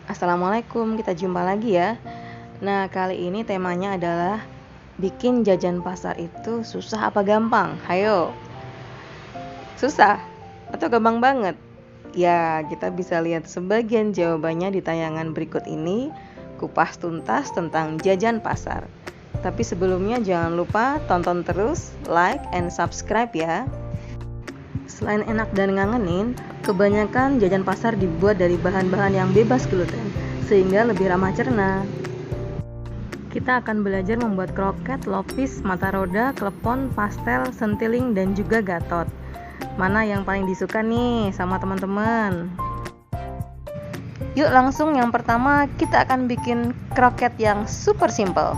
Assalamualaikum, kita jumpa lagi ya. Nah, kali ini temanya adalah bikin jajan pasar itu susah apa gampang? Hayo, susah atau gampang banget? Ya, kita bisa lihat sebagian jawabannya di tayangan berikut ini, kupas tuntas tentang jajan pasar. Tapi sebelumnya jangan lupa tonton terus, like and subscribe ya. Selain enak dan ngangenin, kebanyakan jajan pasar dibuat dari bahan-bahan yang bebas gluten, sehingga lebih ramah cerna. Kita akan belajar membuat kroket, lopis, mata roda, klepon, pastel, sentiling, dan juga gatot. Mana yang paling disuka nih sama teman-teman? Yuk langsung yang pertama kita akan bikin kroket yang super simple.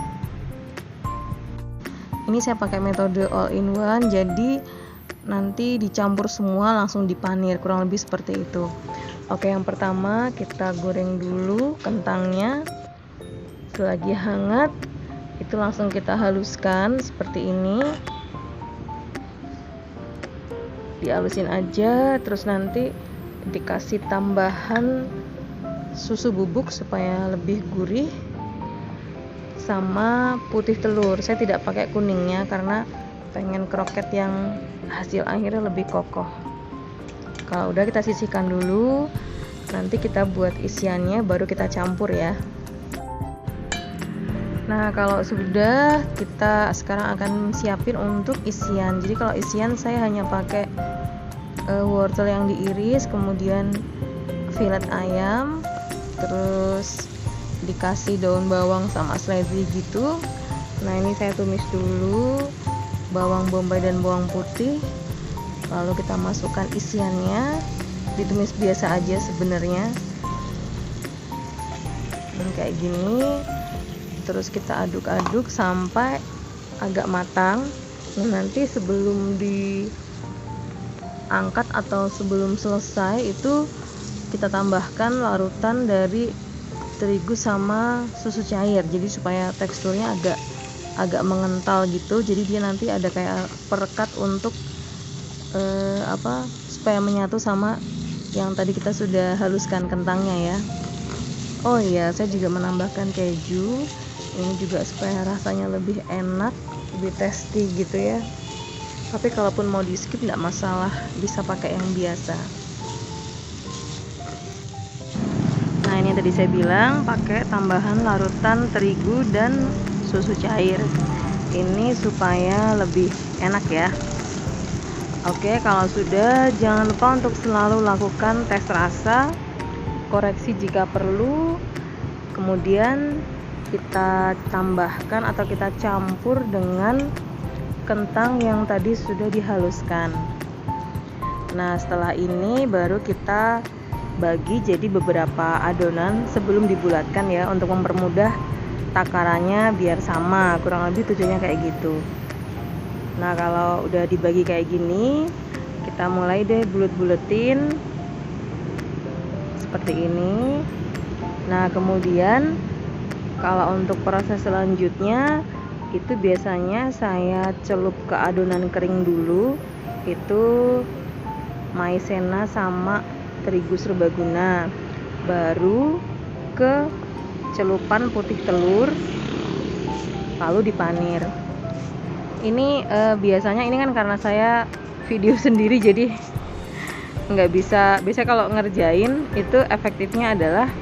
Ini saya pakai metode all in one, jadi nanti dicampur semua langsung dipanir, kurang lebih seperti itu. Oke, yang pertama kita goreng dulu kentangnya. Selagi hangat itu langsung kita haluskan seperti ini, dihalusin aja, terus nanti dikasih tambahan susu bubuk supaya lebih gurih sama putih telur. Saya tidak pakai kuningnya karena pengen kroket yang hasil akhirnya lebih kokoh. Kalau udah kita sisihkan dulu, nanti kita buat isiannya baru kita campur ya. Nah, kalau sudah, kita sekarang akan siapin untuk isian. Jadi kalau isian saya hanya pakai wortel yang diiris, kemudian filet ayam, terus dikasih daun bawang sama seledri gitu. Nah, ini saya tumis dulu bawang bombay dan bawang putih, lalu kita masukkan isiannya, ditumis biasa aja sebenarnya. Kayak gini, terus kita aduk-aduk sampai agak matang. Nah, nanti sebelum diangkat atau sebelum selesai itu kita tambahkan larutan dari terigu sama susu cair, jadi supaya teksturnya agak mengental gitu. Jadi dia nanti ada kayak perekat untuk supaya menyatu sama yang tadi kita sudah haluskan kentangnya ya. Oh iya, saya juga menambahkan keju. Ini juga supaya rasanya lebih enak, lebih tasty gitu ya. Tapi kalaupun mau di skip nggak masalah, bisa pakai yang biasa. Nah, ini tadi saya bilang pakai tambahan larutan terigu dan susu cair. Ini supaya lebih enak ya. Oke, kalau sudah, jangan lupa untuk selalu lakukan tes rasa, koreksi jika perlu. Kemudian kita tambahkan atau kita campur dengan kentang yang tadi sudah dihaluskan. Nah, setelah ini baru kita bagi jadi beberapa adonan sebelum dibulatkan ya, untuk mempermudah takarannya biar sama, kurang lebih tujuannya kayak gitu. Nah, kalau udah dibagi kayak gini, kita mulai deh bulet-buletin seperti ini. Nah, kemudian kalau untuk proses selanjutnya itu biasanya saya celup ke adonan kering dulu, itu maizena sama terigu serbaguna, baru ke celupan putih telur, lalu dipanir. Ini biasanya ini kan karena saya video sendiri, jadi nggak bisa. Biasanya kalau ngerjain itu efektifnya adalah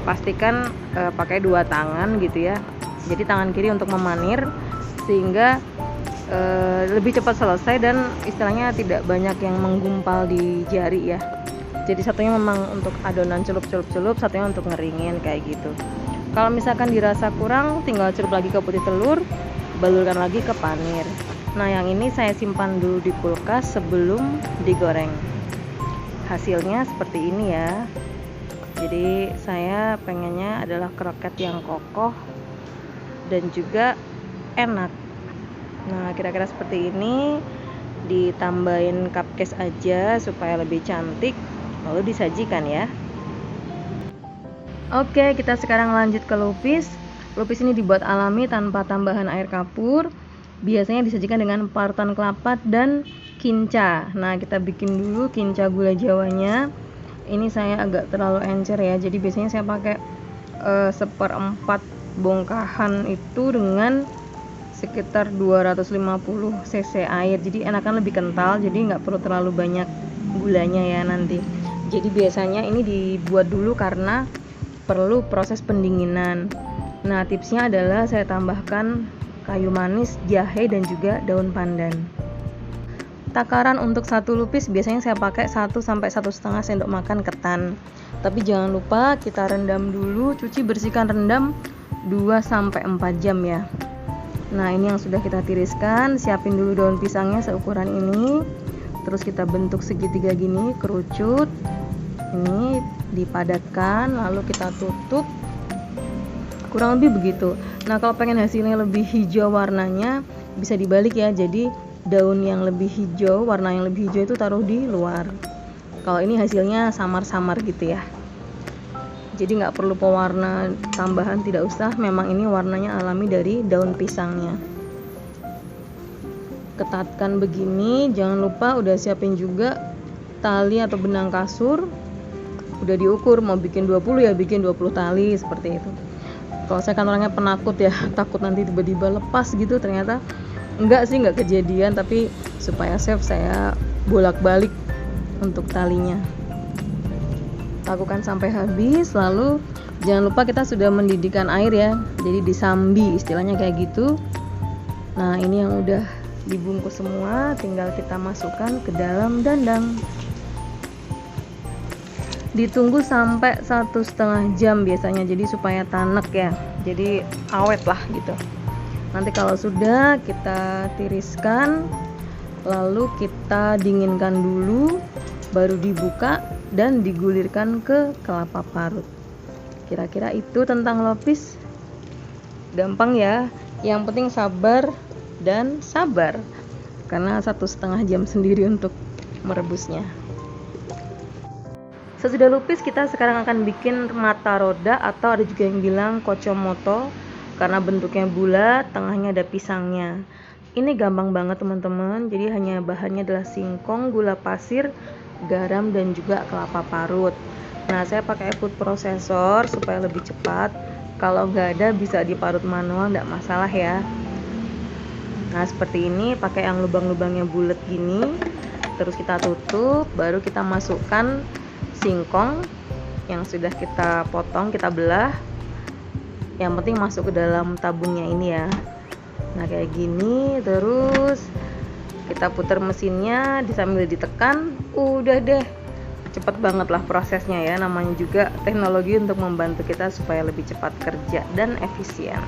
pastikan pakai dua tangan gitu ya. Jadi tangan kiri untuk memanir sehingga lebih cepat selesai dan istilahnya tidak banyak yang menggumpal di jari ya. Jadi satunya memang untuk adonan celup-celup, satunya untuk ngeringin kayak gitu. Kalau misalkan dirasa kurang, tinggal celup lagi ke putih telur, balurkan lagi ke panir. Nah, yang ini saya simpan dulu di kulkas sebelum digoreng. Hasilnya seperti ini ya. Jadi saya pengennya adalah kroket yang kokoh dan juga enak. Nah, kira-kira seperti ini, ditambahin cupcake aja supaya lebih cantik, lalu disajikan ya. Oke, kita sekarang lanjut ke lupis. Lupis ini dibuat alami tanpa tambahan air kapur. Biasanya disajikan dengan parutan kelapa dan kinca. Nah, kita bikin dulu kinca gula jawanya. ini saya agak terlalu encer ya, jadi biasanya saya pakai 1/4 bongkahan itu dengan sekitar 250 cc air, jadi enakan lebih kental, jadi nggak perlu terlalu banyak gulanya ya nanti. Jadi biasanya ini dibuat dulu karena perlu proses pendinginan. Nah, tipsnya adalah saya tambahkan kayu manis, jahe, dan juga daun pandan. Takaran untuk satu lupis biasanya saya pakai 1 sampai 1,5 sendok makan ketan. Tapi jangan lupa kita rendam dulu, cuci bersihkan, rendam 2 sampai 4 jam ya. Nah, ini yang sudah kita tiriskan, siapin dulu daun pisangnya seukuran ini. Terus kita bentuk segitiga gini, kerucut. Ini dipadatkan, lalu kita tutup. Kurang lebih begitu. Nah, kalau pengen hasilnya lebih hijau warnanya, bisa dibalik ya. Jadi daun yang lebih hijau, warna yang lebih hijau itu taruh di luar. Kalau ini hasilnya samar-samar gitu ya. Jadi nggak perlu pewarna tambahan, tidak usah. Memang ini warnanya alami dari daun pisangnya. Ketatkan begini, jangan lupa udah siapin juga tali atau benang kasur. Udah diukur, mau bikin 20 ya bikin 20 tali seperti itu. Kalau saya kan orangnya penakut ya, takut nanti tiba-tiba lepas gitu. Ternyata enggak sih, enggak kejadian, tapi supaya safe saya bolak-balik untuk talinya. Lakukan sampai habis, lalu jangan lupa kita sudah mendidihkan air ya, jadi disambi istilahnya kayak gitu. Nah, ini yang udah dibungkus semua, tinggal kita masukkan ke dalam dandang. Ditunggu sampai 1,5 jam biasanya, jadi supaya tanek ya, jadi awet lah gitu. Nanti kalau sudah kita tiriskan, lalu kita dinginkan dulu, baru dibuka dan digulirkan ke kelapa parut. Kira-kira itu tentang lopis. Gampang ya, yang penting sabar dan sabar, karena 1,5 jam sendiri untuk merebusnya. Sesudah lupis, kita sekarang akan bikin mata roda, atau ada juga yang bilang kocomoto, karena bentuknya bulat, tengahnya ada pisangnya. Ini gampang banget teman-teman, jadi hanya bahannya adalah singkong, gula pasir, garam, dan juga kelapa parut. Nah, saya pakai food processor supaya lebih cepat. Kalau nggak ada bisa diparut manual, nggak masalah ya. Nah, seperti ini, pakai yang lubang-lubangnya bulat gini. Terus kita tutup, baru kita masukkan singkong yang sudah kita potong, kita belah. Yang penting masuk ke dalam tabungnya ini ya. Nah, kayak gini. Terus kita putar mesinnya sambil ditekan. Udah deh, cepet banget lah prosesnya ya. Namanya juga teknologi untuk membantu kita supaya lebih cepat kerja dan efisien.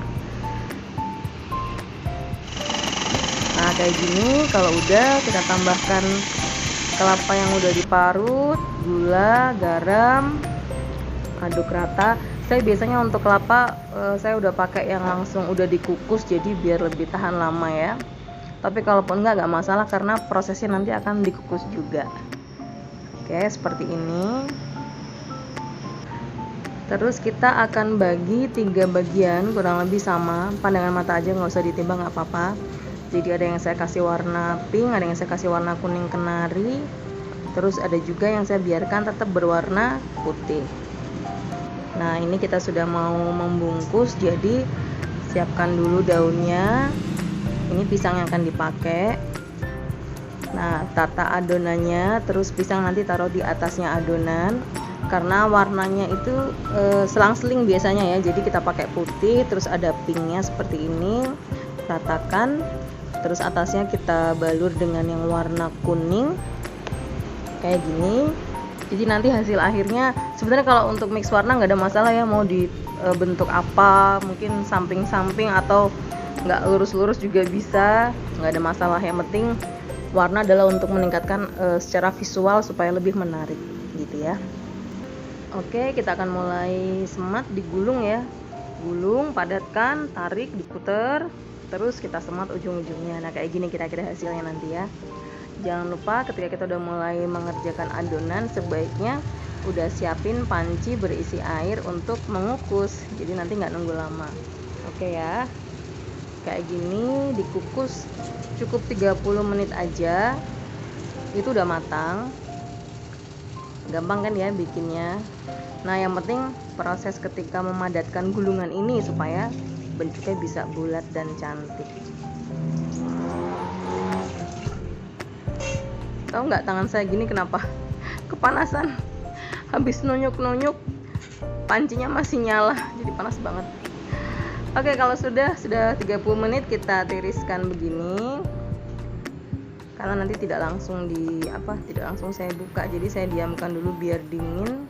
Nah, kayak gini. Kalau udah, kita tambahkan kelapa yang udah diparut, gula, garam, aduk rata. Saya biasanya untuk kelapa saya udah pakai yang langsung udah dikukus, jadi biar lebih tahan lama ya. Tapi kalaupun nggak masalah, karena prosesnya nanti akan dikukus juga. Oke, seperti ini. Terus kita akan bagi 3 bagian, kurang lebih sama, pandangan mata aja, nggak usah ditimbang, nggak apa-apa. Jadi ada yang saya kasih warna pink, ada yang saya kasih warna kuning kenari, terus ada juga yang saya biarkan tetap berwarna putih. Nah, ini kita sudah mau membungkus, jadi siapkan dulu daunnya. Ini pisang yang akan dipakai. Nah, tata adonannya, terus pisang nanti taruh di atasnya adonan. Karena warnanya itu selang-seling biasanya ya, jadi kita pakai putih, terus ada pinknya seperti ini. Ratakan. Terus atasnya kita balur dengan yang warna kuning kayak gini. Jadi nanti hasil akhirnya, sebenarnya kalau untuk mix warna nggak ada masalah ya, mau dibentuk apa, mungkin samping-samping atau nggak lurus-lurus juga bisa, nggak ada masalah. Yang penting warna adalah untuk meningkatkan secara visual supaya lebih menarik gitu ya. Oke, kita akan mulai semat, digulung ya, gulung, padatkan, tarik, diputer, terus kita semat ujung-ujungnya. Nah, kayak gini kira-kira hasilnya nanti ya. Jangan lupa ketika kita udah mulai mengerjakan adonan, sebaiknya udah siapin panci berisi air untuk mengukus, jadi nanti nggak nunggu lama. Oke ya, kayak gini dikukus cukup 30 menit aja, itu udah matang. gampang kan ya bikinnya. Nah yang penting proses ketika memadatkan gulungan ini supaya bentuknya bisa bulat dan cantik. Tahu nggak tangan saya gini kenapa? Kepanasan. Habis nonyok-nonyok pancinya masih nyala, jadi panas banget. Oke, kalau sudah 30 menit kita tiriskan begini. Karena nanti tidak langsung saya buka, jadi saya diamkan dulu biar dingin.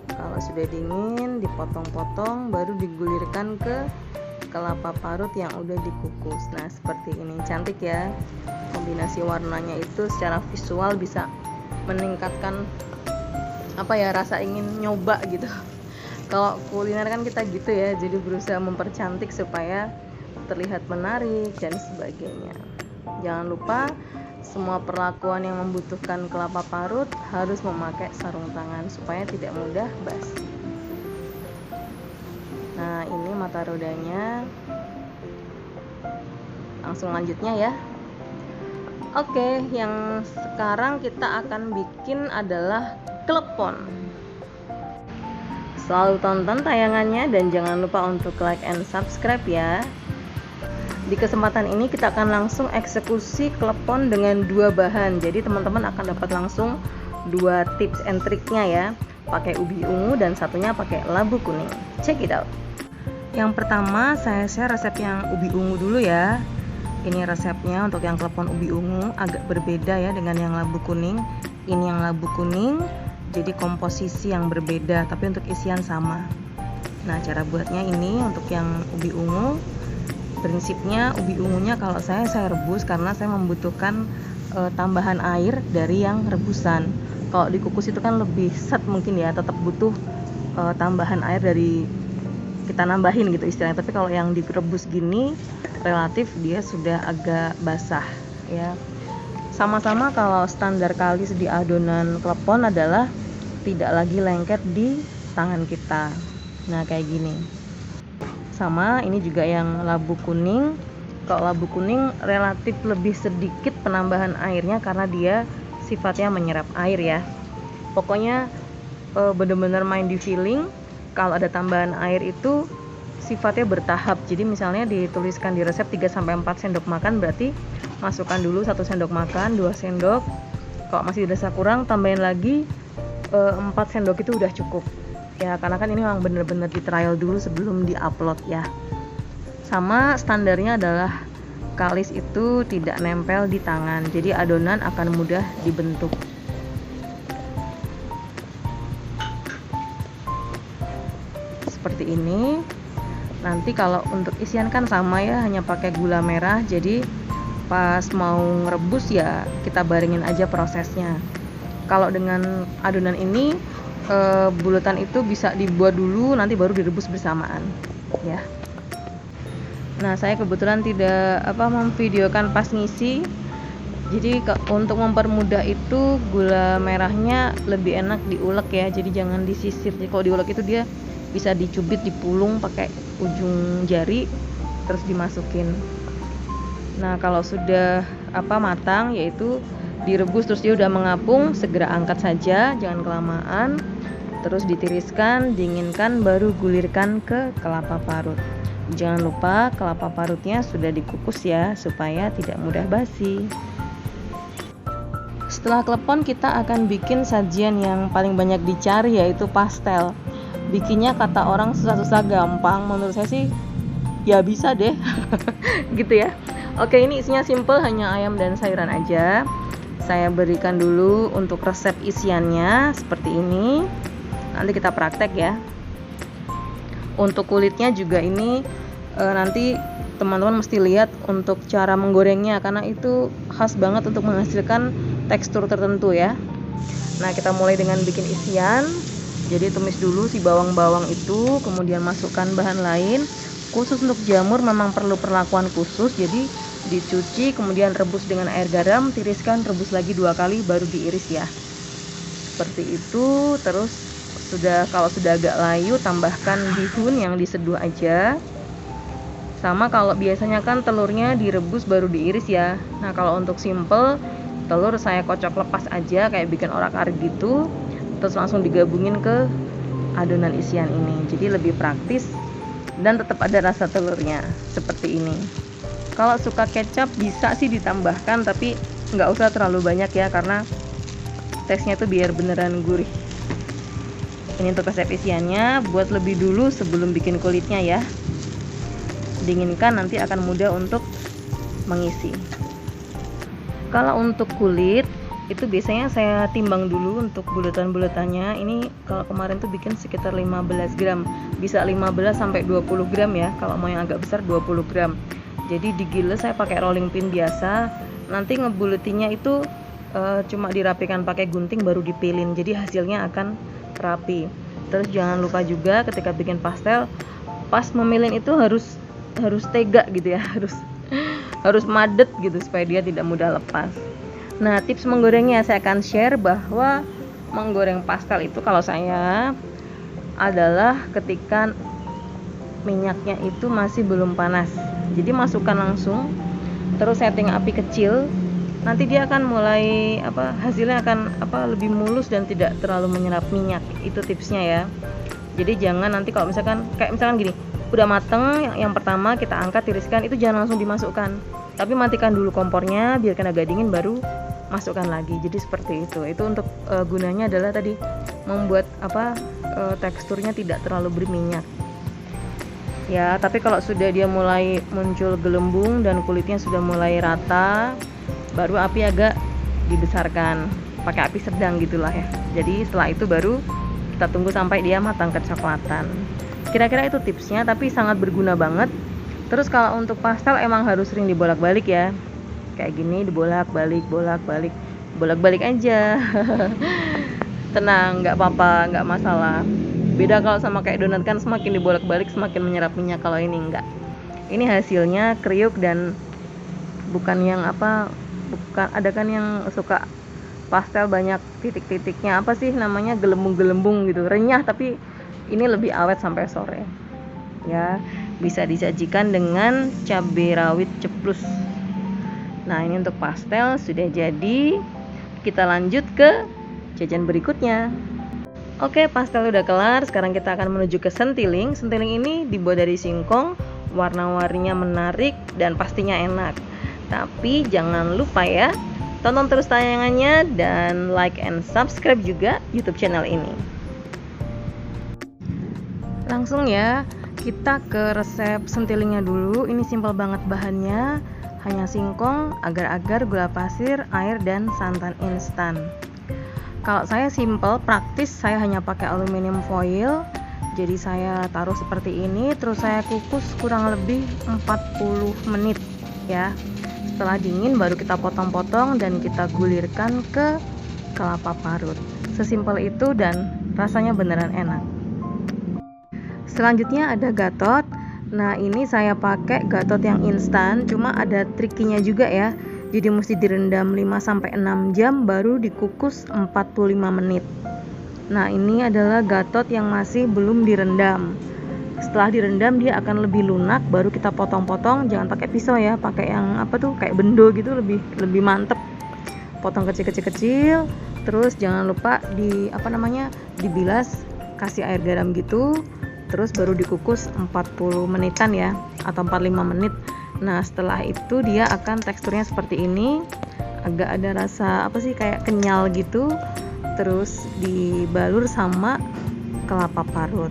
Kalau sudah dingin dipotong-potong, baru digulirkan ke kelapa parut yang udah dikukus. Nah seperti ini, cantik ya. Kombinasi warnanya itu secara visual bisa meningkatkan rasa ingin nyoba gitu. Kalau kuliner kan kita gitu ya, jadi berusaha mempercantik supaya terlihat menarik dan sebagainya. Jangan lupa semua perlakuan yang membutuhkan kelapa parut harus memakai sarung tangan supaya tidak mudah basi. Nah ini mata rodanya. Langsung lanjutnya ya. Oke, yang sekarang kita akan bikin adalah klepon. Selalu tonton tayangannya dan jangan lupa untuk like and subscribe ya. Di kesempatan ini kita akan langsung eksekusi klepon dengan 2 bahan. Jadi teman-teman akan dapat langsung 2 tips and triknya ya. Pakai ubi ungu dan satunya pakai labu kuning. Check it out. Yang pertama saya share resep yang ubi ungu dulu ya. Ini resepnya untuk yang klepon ubi ungu agak berbeda ya dengan yang labu kuning. Ini yang labu kuning, jadi komposisi yang berbeda tapi untuk isian sama. Nah cara buatnya ini untuk yang ubi ungu, prinsipnya ubi ungunya kalau saya rebus karena saya membutuhkan tambahan air dari yang rebusan. Kalau dikukus itu kan lebih set mungkin ya, tetap butuh tambahan air dari kita nambahin gitu istilahnya. Tapi kalau yang direbus gini relatif dia sudah agak basah ya. Sama-sama kalau standar kalis di adonan klepon adalah tidak lagi lengket di tangan kita. Nah kayak gini. Sama ini juga yang labu kuning. Kalau labu kuning relatif lebih sedikit penambahan airnya karena dia sifatnya menyerap air ya. Pokoknya benar-benar main di feeling. Kalau ada tambahan air itu sifatnya bertahap. Jadi misalnya dituliskan di resep 3-4 sendok makan, berarti masukkan dulu 1 sendok makan, 2 sendok. Kalau masih dirasa kurang tambahin lagi 4 sendok itu udah cukup. Ya karena kan ini memang bener-bener di trial dulu sebelum di-upload ya. Sama standarnya adalah kalis itu tidak nempel di tangan, jadi adonan akan mudah dibentuk. Seperti ini. Nanti kalau untuk isian kan sama ya, hanya pakai gula merah. Jadi pas mau ngerebus ya kita baringin aja prosesnya. Kalau dengan adonan ini bulutan itu bisa dibuat dulu nanti baru direbus bersamaan ya. Nah saya kebetulan tidak memvideokan pas ngisi. Jadi untuk mempermudah itu gula merahnya lebih enak diulek ya. Jadi jangan disisir. Jadi kalau diulek itu dia bisa dicubit, dipulung pakai ujung jari terus dimasukin. Nah kalau sudah matang yaitu direbus terus dia udah mengapung, segera angkat saja, jangan kelamaan. Terus ditiriskan, dinginkan, baru gulirkan ke kelapa parut. Jangan lupa kelapa parutnya sudah dikukus ya supaya tidak mudah basi. Setelah klepon kita akan bikin sajian yang paling banyak dicari yaitu pastel. Bikinnya kata orang susah-susah gampang, menurut saya sih ya bisa deh. Gitu ya. Oke, ini isinya simple, hanya ayam dan sayuran aja. Saya berikan dulu untuk resep isiannya seperti ini. Nanti kita praktek ya. Untuk kulitnya juga ini nanti teman-teman mesti lihat untuk cara menggorengnya karena itu khas banget untuk menghasilkan tekstur tertentu ya. Nah kita mulai dengan bikin isian. Jadi tumis dulu si bawang-bawang itu, kemudian masukkan bahan lain. Khusus untuk jamur memang perlu perlakuan khusus, jadi dicuci kemudian rebus dengan air garam, tiriskan, rebus lagi 2 kali baru diiris ya. Seperti itu. Terus kalau sudah agak layu tambahkan bihun yang diseduh aja. Sama kalau biasanya kan telurnya direbus baru diiris ya. Nah kalau untuk simple telur saya kocok lepas aja kayak bikin orak-arik gitu. terus langsung digabungin ke adonan isian ini. Jadi lebih praktis dan tetap ada rasa telurnya seperti ini. Kalau suka kecap bisa sih ditambahkan, tapi nggak usah terlalu banyak ya, karena teksnya tuh biar beneran gurih. Ini untuk resep isiannya, buat lebih dulu sebelum bikin kulitnya ya. Dinginkan, nanti akan mudah untuk mengisi. Kalau untuk kulit itu biasanya saya timbang dulu untuk bulatan-bulatannya. Ini kalau kemarin tuh bikin sekitar 15 gram, bisa 15 sampai 20 gram ya. Kalau mau yang agak besar 20 gram. Jadi digiles saya pakai rolling pin biasa. Nanti ngebuletinya itu cuma dirapikan pakai gunting baru dipilin. Jadi hasilnya akan rapi. Terus jangan lupa juga ketika bikin pastel, pas memilin itu harus tega gitu ya, harus madet gitu supaya dia tidak mudah lepas. Nah, tips menggorengnya saya akan share bahwa menggoreng pastel itu kalau saya adalah ketika minyaknya itu masih belum panas. Jadi masukkan langsung, terus setting api kecil. Nanti dia akan mulai hasilnya akan lebih mulus dan tidak terlalu menyerap minyak. Itu tipsnya ya. Jadi jangan nanti kalau misalkan gini, udah mateng yang pertama kita angkat tiriskan, itu jangan langsung dimasukkan. Tapi matikan dulu kompornya, biarkan agak dingin baru masukkan lagi. Jadi seperti itu. Itu untuk gunanya adalah tadi membuat teksturnya tidak terlalu berminyak. Ya, tapi kalau sudah dia mulai muncul gelembung dan kulitnya sudah mulai rata, baru api agak dibesarkan, pakai api sedang gitulah ya. Jadi setelah itu baru kita tunggu sampai dia matang kecoklatan. Kira-kira itu tipsnya, tapi sangat berguna banget. Terus kalau untuk pastel emang harus sering dibolak-balik ya. Kayak gini dibolak-balik aja. Tenang, nggak apa-apa, nggak masalah. Beda kalau sama kayak donat kan semakin dibolak-balik semakin menyerap minyak, kalau ini enggak. Ini hasilnya kriuk dan bukan yang ada kan yang suka pastel banyak titik-titiknya, gelembung-gelembung gitu, renyah, tapi ini lebih awet sampai sore ya. Bisa disajikan dengan cabai rawit ceplus. Nah, ini untuk pastel sudah jadi. Kita lanjut ke jajan berikutnya. Oke, pastel udah kelar. Sekarang kita akan menuju ke sentiling. Sentiling ini dibuat dari singkong, warna-warninya menarik dan pastinya enak. Tapi jangan lupa ya, tonton terus tayangannya dan like and subscribe juga YouTube channel ini. Langsung ya, kita ke resep sentilingnya dulu. Ini simpel banget bahannya, hanya singkong, agar-agar, gula pasir, air, dan santan instan. Kalau saya simpel, praktis, saya hanya pakai aluminium foil. Jadi saya taruh seperti ini, terus saya kukus kurang lebih 40 menit ya. Setelah dingin baru kita potong-potong dan kita gulirkan ke kelapa parut. Sesimpel itu dan rasanya beneran enak. Selanjutnya ada gatot. Nah, ini saya pakai gatot yang instan, cuma ada trikinya juga ya. Jadi mesti direndam 5-6 jam baru dikukus 45 menit. Nah, ini adalah gatot yang masih belum direndam. Setelah direndam dia akan lebih lunak, baru kita potong-potong. Jangan pakai pisau ya, pakai yang kayak bendo gitu, lebih mantep. Potong kecil-kecil, terus jangan lupa dibilas, kasih air garam gitu. Terus baru dikukus 40 menitan ya, atau 45 menit. Nah, setelah itu dia akan teksturnya seperti ini. Agak ada rasa kayak kenyal gitu. Terus dibalur sama kelapa parut.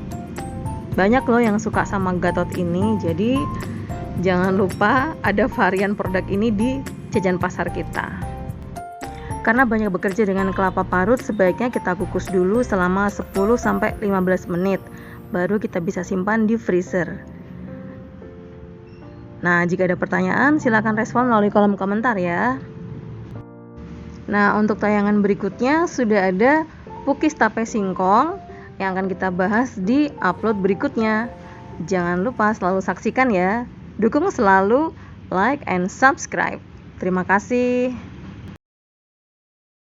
Banyak loh yang suka sama gatot ini. Jadi jangan lupa ada varian produk ini di jajan pasar kita. Karena banyak bekerja dengan kelapa parut, sebaiknya kita kukus dulu selama 10-15 menit. Baru kita bisa simpan di freezer. Nah, jika ada pertanyaan silakan respon melalui kolom komentar ya. Nah, untuk tayangan berikutnya sudah ada pukis tape singkong yang akan kita bahas di upload berikutnya. Jangan lupa selalu saksikan ya. Dukung selalu, like and subscribe. Terima kasih.